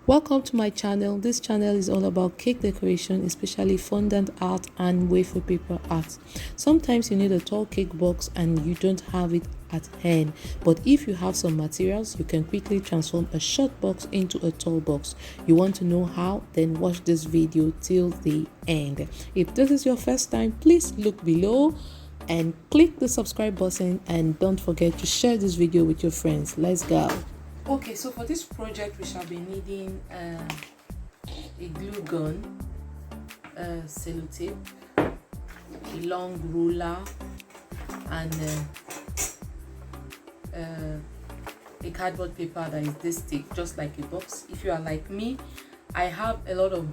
Welcome to my channel. This channel is all about cake decoration, especially fondant art and wafer paper art. Sometimes you need a tall cake box and you don't have it at hand, but if you have some materials, you can quickly transform a short box into a tall box. You want to know how? Then watch this video till the end. If this is your first time, please look below and click the subscribe button, and don't forget to share this video with your friends. Let's go. Okay, so for this project we shall be needing a glue gun, sellotape, a long ruler, and a cardboard paper that is this thick, just like a box. If you are like me, I have a lot of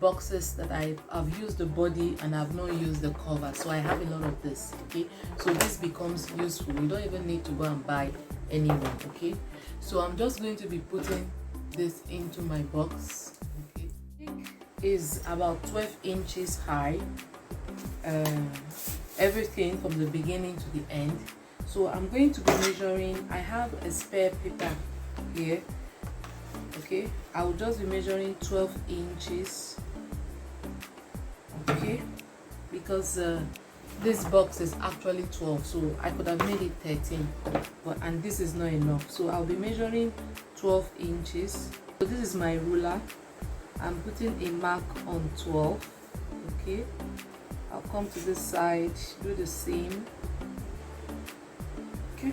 boxes that I've used the body and I've not used the cover, so I have a lot of this. Okay, so this becomes useful. You don't even need to go and buy anyone. Okay, so I'm just going to be putting this into my box. Okay, is about 12 inches high, everything from the beginning to the end. So I'm going to be measuring. I have a spare paper here. Okay, I will just be measuring 12 inches. Okay, because this box is actually 12, so I could have made it 13, and this is not enough, so I'll be measuring 12 inches. So this is my ruler. I'm putting a mark on 12. Okay, I'll come to this side, do the same. Okay,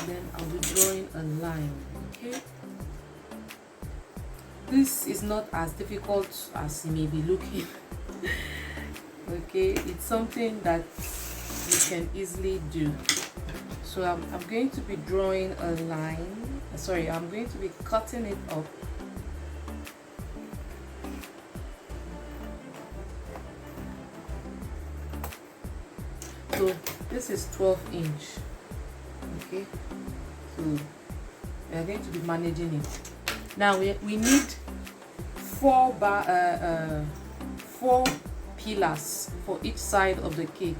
then I'll be drawing a line. Okay, this is not as difficult as it may be looking. Okay, it's something that you can easily do. So I'm going to be drawing a line. Sorry, I'm going to be cutting it up. So this is 12 inch. Okay, so we are going to be managing it. Now we need four pillars for each side of the cake.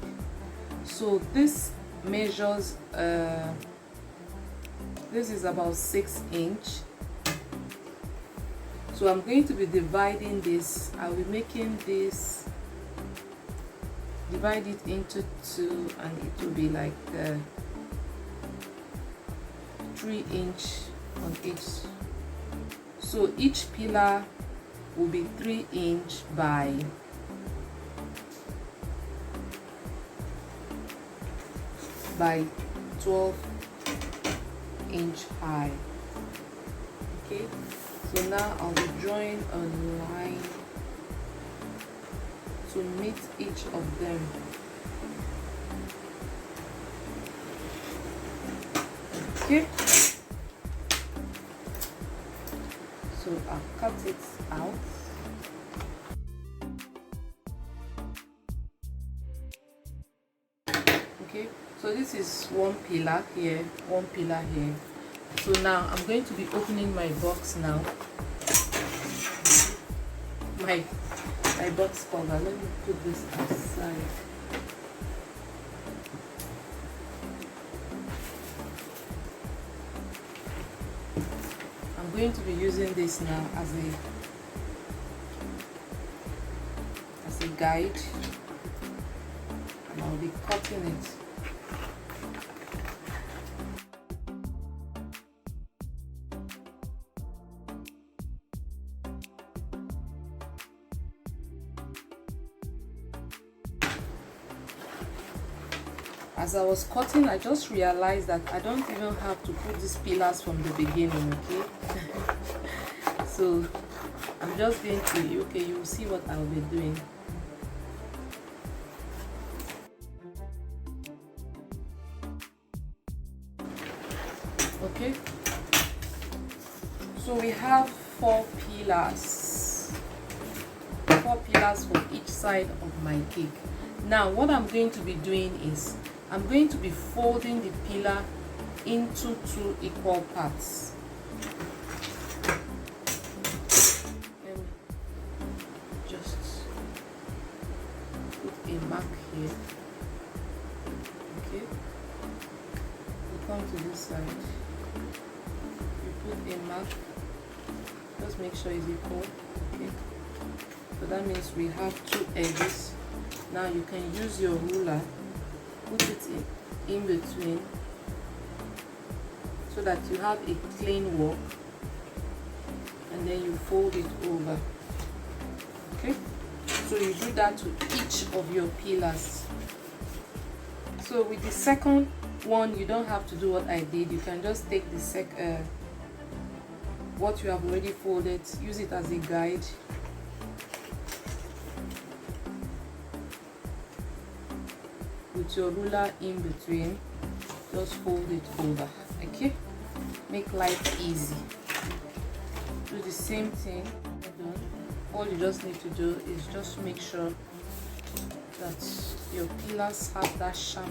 So this measures this is about 6 inch. So I'm going to be dividing this. I'll be making this, divide it into two, and it will be like 3 inch on each. So each pillar will be 3 inch by 12 inch high. Okay, so now I'll be drawing a line to meet each of them. Okay, so I'll cut it out. Okay, so this is one pillar here, one pillar here. So now I'm going to be opening my box now. My box cover. Let me put this aside. I'm going to be using this now as a guide, and I'll be cutting it. As I was cutting, I just realized that I don't even have to put these pillars from the beginning. Okay, so I'm just going to, okay, you will see what I'll be doing. Okay, so we have four pillars for each side of my cake. Now what I'm going to be doing is I'm going to be folding the pillar into 2 equal parts. Let me just put a mark here. Okay, we come to this side. You put a mark just make sure it's equal. Okay, so that means we have 2 edges. Now you can use your ruler, put it in between so that you have a clean work, and then you fold it over. Okay, so you do that to each of your pillars. So with the second one, you don't have to do what I did. You can just take the what you have already folded, use it as a guide. With your ruler in between, just fold it over. Okay, make life easy. Do the same thing. All you just need to do is just make sure that your pillars have that sharp.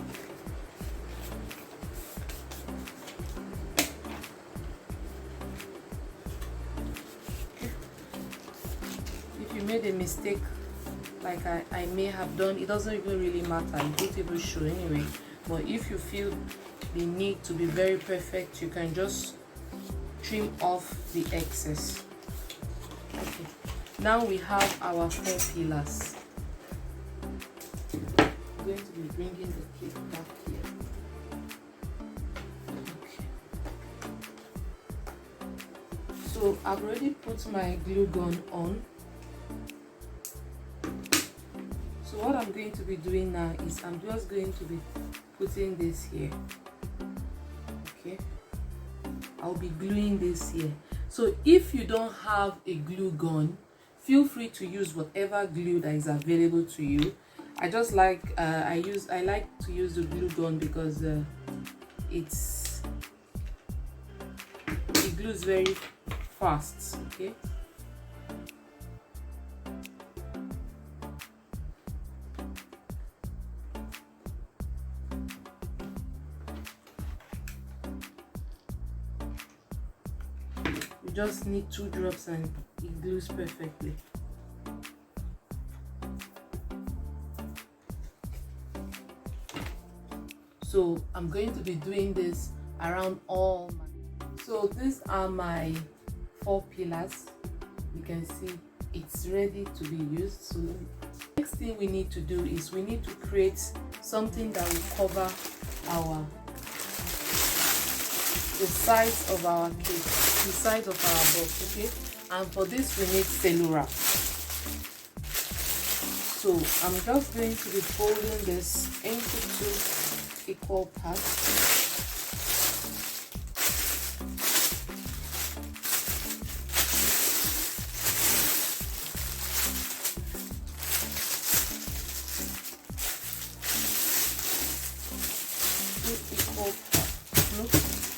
Okay. If you made a mistake like I may have done, it doesn't even really matter, it won't even show anyway. But if you feel the need to be very perfect, you can just trim off the excess. Okay, now we have our 4 pillars. I'm going to be bringing the cake back here. Okay, so I've already put my glue gun on. So what I'm going to be doing now is I'm just going to be putting this here. Okay, I'll be gluing this here. So if you don't have a glue gun, feel free to use whatever glue that is available to you. I just like I like to use the glue gun because it glues very fast. Okay, you just need 2 drops and it glues perfectly. So I'm going to be doing this around all my, so these are my 4 pillars. You can see it's ready to be used. So next thing we need to do is we need to create something that will cover the sides of our cake, the sides of our box. Okay, and for this we need cello wrap. So I'm just going to be folding this into 2 equal parts. Look,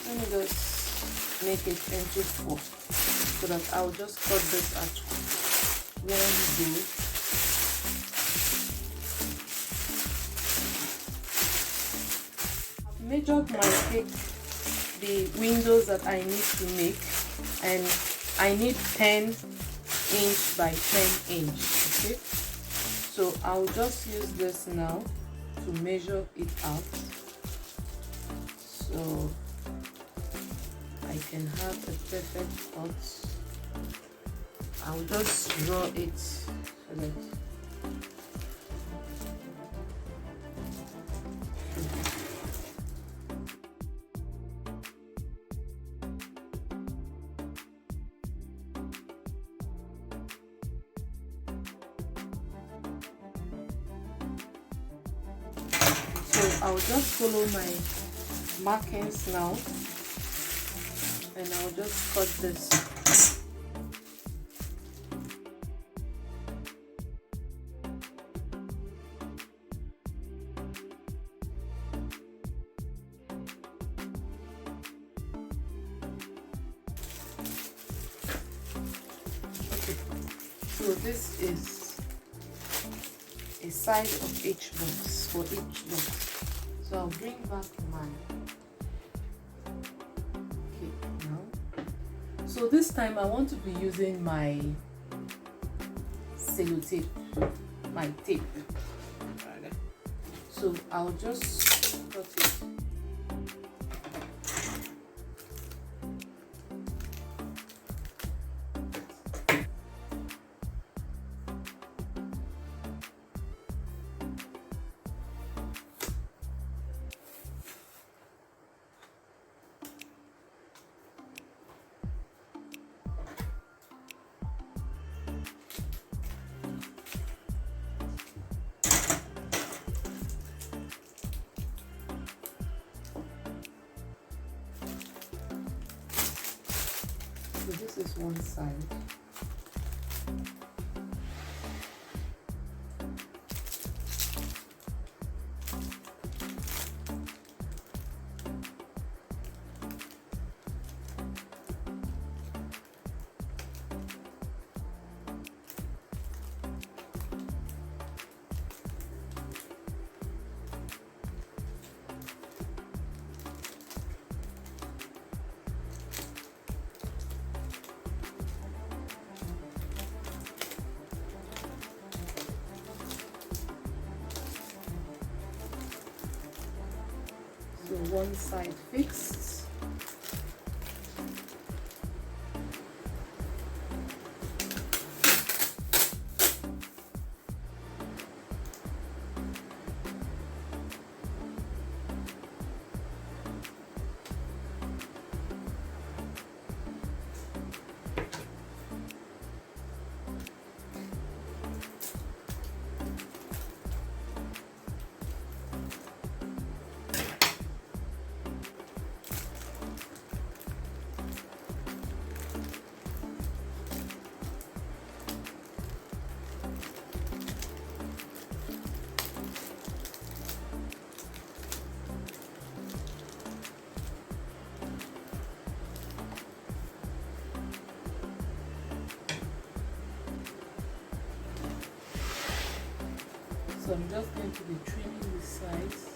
let me just make it into 4 so that I'll just cut this at one go. I've measured my cake, the windows that I need to make, and I need 10 inch by 10 inch. Okay, so I'll just use this now to measure it out, so I can have a perfect cut. I'll just draw it so that I'll just follow my markings now, and I'll just cut this. Okay, so this is a size of each box for each box. So I'll bring back mine. Okay, now. So this time I want to be using my cello tape, my tape. So I'll just cut it. this is one side. So one side fixed. So I'm just going to be trimming the sides.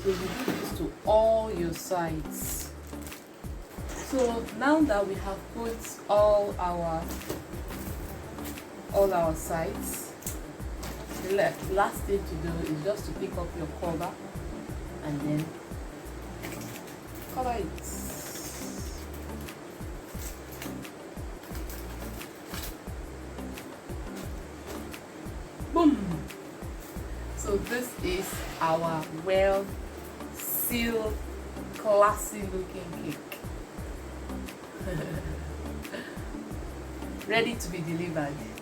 So you do this to all your sides. So now that we have put all our sides, the last thing to do is just to pick up your cover and then cover it. Boom! So this is our well sealed, classy looking cake. Ready to be delivered.